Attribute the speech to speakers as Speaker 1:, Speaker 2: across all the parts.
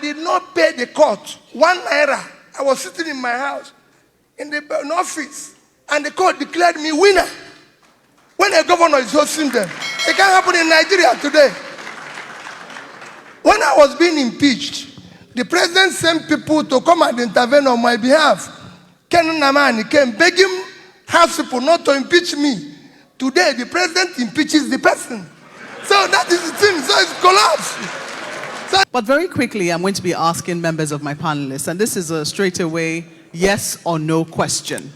Speaker 1: did not pay the court 1 naira. I was sitting in my house, in the office, and the court declared me winner. When a governor is hosting them, it can't happen in Nigeria today. When I was being impeached, the president sent people to come and intervene on my behalf. Ken Namani came begging House people not to impeach me. Today, the president impeaches the person. So that is the thing. So it's collapsed.
Speaker 2: But very quickly, I'm going to be asking members of my panelists, and this is a straightaway yes or no question.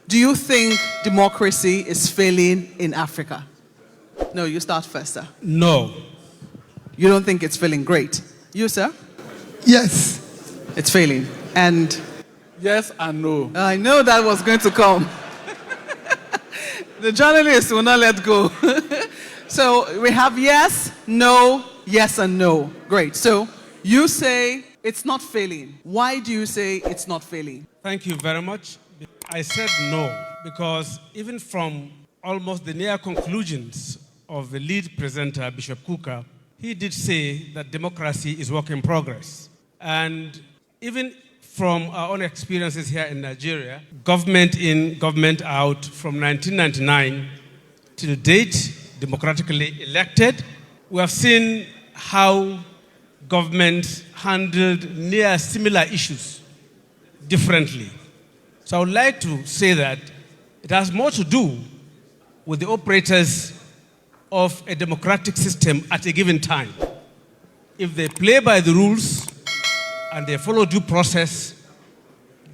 Speaker 2: Do you think democracy is failing in Africa? No, you start first, sir.
Speaker 3: No.
Speaker 2: You don't think it's failing? Great. You, sir?
Speaker 1: Yes.
Speaker 2: It's failing. And?
Speaker 3: Yes and no.
Speaker 2: I know that was going to come. The journalists will not let go. So we have yes, no, yes and no. Great. So you say it's not failing. Why do you say it's not failing?
Speaker 3: Thank you very much. I said no because even from almost the near conclusions of the lead presenter, Bishop Kuka, he did say that democracy is work in progress. And even from our own experiences here in Nigeria, government in, government out, from 1999 to the date, democratically elected, we have seen how government handled near similar issues differently. So I would like to say that it has more to do with the operators of a democratic system at a given time. If they play by the rules and they follow due process,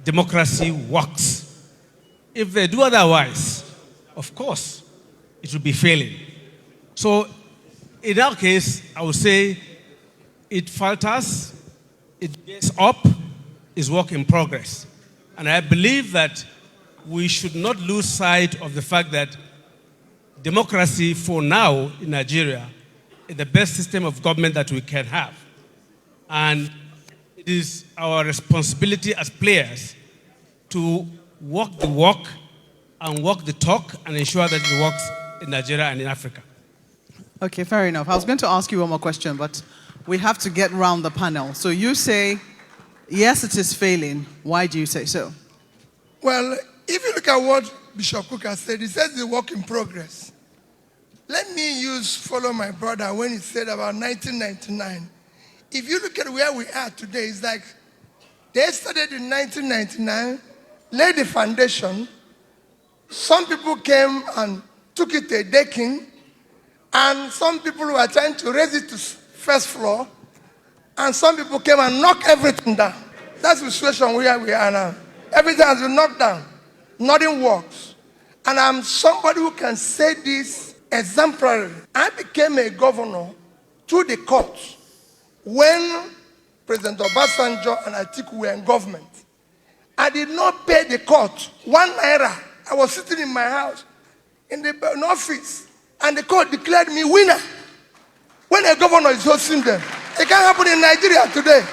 Speaker 3: democracy works. If they do otherwise, of course, it will be failing. So in our case, I would say it falters, it gets up, is work in progress. And I believe that we should not lose sight of the fact that democracy for now in Nigeria is the best system of government that we can have. And it is our responsibility as players to walk the walk and walk the talk and ensure that it works in Nigeria and in Africa.
Speaker 2: Okay, fair enough. I was going to ask you one more question, but we have to get round the panel. So you say, yes, it is failing. Why do you say so?
Speaker 1: Well, if you look at what Bishop Kuka said, he says it's work in progress. Let me follow my brother when he said about 1999. If you look at where we are today, it's like they started in 1999, laid the foundation. Some people came and took it to a decking, and some people were trying to raise it to first floor, and some people came and knocked everything down. That's the situation where we are now. Everything has been knocked down. Nothing works. And I'm somebody who can say this exemplarily. I became a governor through the courts when President Obasanjo and Atiku were in government. I did not pay the court 1 naira. I was sitting in my house, in the office, and the court declared me winner. When a governor is hosting them, it can't happen in Nigeria today.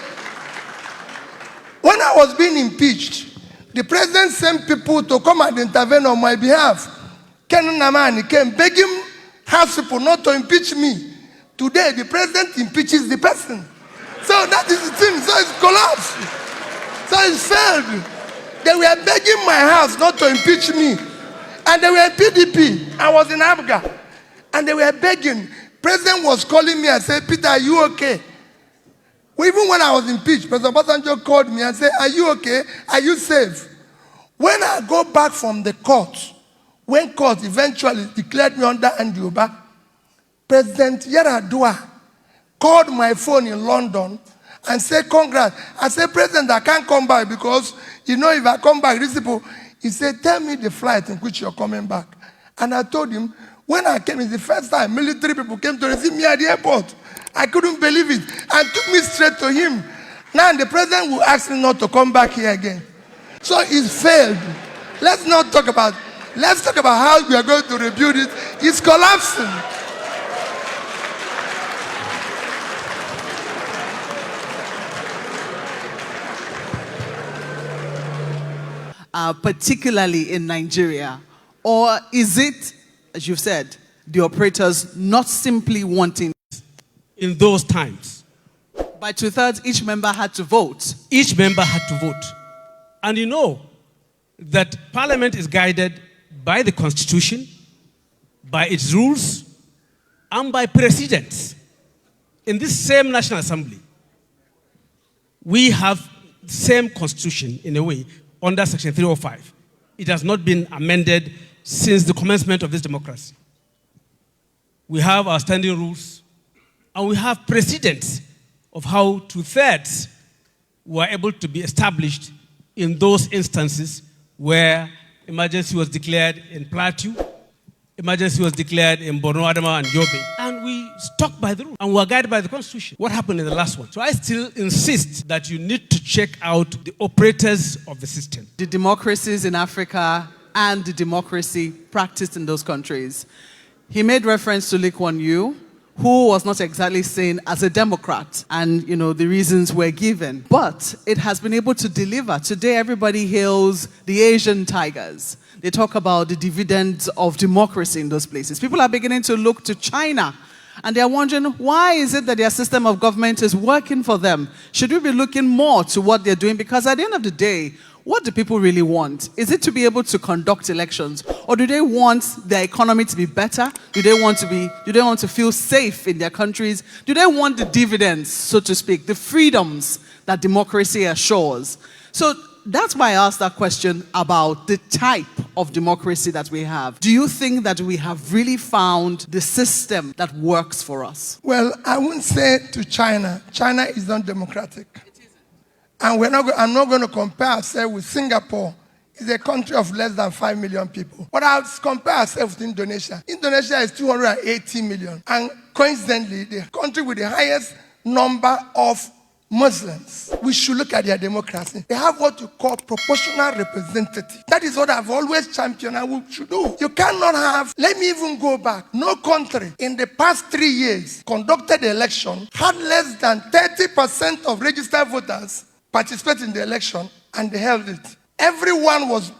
Speaker 1: When I was being impeached, the president sent people to come and intervene on my behalf. Ken Namani came begging House people not to impeach me. Today, the president impeaches the person. So that is the thing. So it's collapsed. So it's failed. They were begging my house not to impeach me. And they were PDP. I was in Africa. And they were begging. President was calling me and said, Peter, are you okay? Even when I was impeached, President Obasanjo called me and said, are you okay? Are you safe? When I go back from the court, when court eventually declared me under Andioba, President Yaradua called my phone in London and said, congrats. I said, President, I can't come back because, you know, if I come back, these people, he said, tell me the flight in which you're coming back. And I told him, when I came, it's the first time military people came to receive me at the airport. I couldn't believe it and took me straight to him. Now the president will ask me not to come back here again. So it's failed. Let's talk about how we are going to rebuild it. It's collapsing.
Speaker 2: Particularly in Nigeria? Or is it, as you've said, the operators not simply wanting?
Speaker 3: In those times,
Speaker 2: By 2/3, each member had to vote.
Speaker 3: Each member had to vote. And you know that Parliament is guided by the Constitution, by its rules, and by precedents. In this same National Assembly, we have the same Constitution in a way under Section 305. It has not been amended since the commencement of this democracy. We have our standing rules, and we have precedents of how 2/3 were able to be established in those instances where emergency was declared in Plateau, emergency was declared in Borno, Adamawa, and Yobe. And we stuck by the rule, and we were guided by the Constitution. What happened in the last one? So I still insist that you need to check out the operators of the system.
Speaker 2: The democracies in Africa and the democracy practiced in those countries. He made reference to Lee Kuan Yew, who was not exactly seen as a Democrat, and the reasons were given. But it has been able to deliver. Today, everybody hails the Asian tigers. They talk about the dividends of democracy in those places. People are beginning to look to China, and they're wondering, why is it that their system of government is working for them? Should we be looking more to what they're doing? Because at the end of the day, what do people really want? Is it to be able to conduct elections? Or do they want their economy to be better? Do they want to feel safe in their countries? Do they want the dividends, so to speak, the freedoms that democracy assures? So that's why I asked that question about the type of democracy that we have. Do you think that we have really found the system that works for us?
Speaker 1: Well, I wouldn't say to China. China is not democratic. And I'm not going to compare ourselves with Singapore. It's a country of less than 5 million people. But I'll compare ourselves with Indonesia. Indonesia is 280 million. And coincidentally, the country with the highest number of Muslims. We should look at their democracy. They have what you call proportional representative. That is what I've always championed and we should do. You cannot have, let me even go back, no country in the past 3 years conducted the election had less than 30% of registered voters participate in the election, and they held it. Everyone was,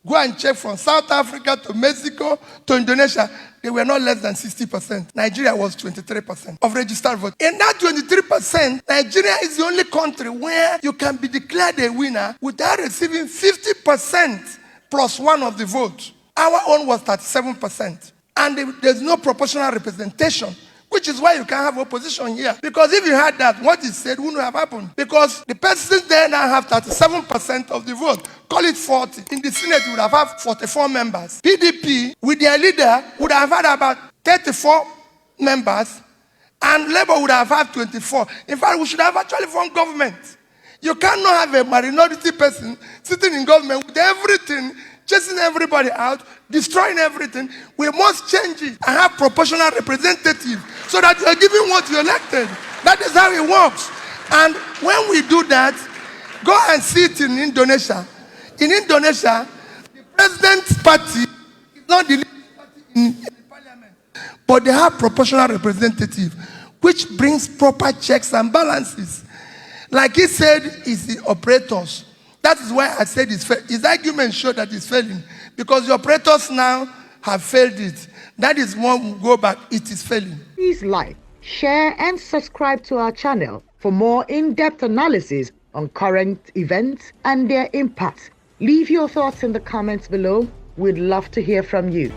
Speaker 1: go and check from South Africa to Mexico to Indonesia, they were not less than 60%. Nigeria was 23% of registered voters. In that 23%, Nigeria is the only country where you can be declared a winner without receiving 50% plus one of the vote. Our own was 37%. And there's no proportional representation, which is why you can't have opposition here. Because if you had that, what he said wouldn't have happened. Because the person there now have 37% of the vote. Call it 40. In the Senate, you would have had 44 members. PDP, with their leader, would have had about 34 members. And Labour would have had 24. In fact, we should have actually formed government. You cannot have a minority person sitting in government with everything, chasing everybody out, destroying everything. We must change it and have proportional representative so that you are giving what you elected. That is how it works. And when we do that, go and see it in Indonesia. In Indonesia, the president's party is not the leading party in the parliament, but they have proportional representative, which brings proper checks and balances. Like he said, it's the operators. That is why I said his argument showed that it's failing. Because the operators now have failed it. That is when we go back, it is failing.
Speaker 4: Please like, share and subscribe to our channel for more in-depth analysis on current events and their impact. Leave your thoughts in the comments below. We'd love to hear from you.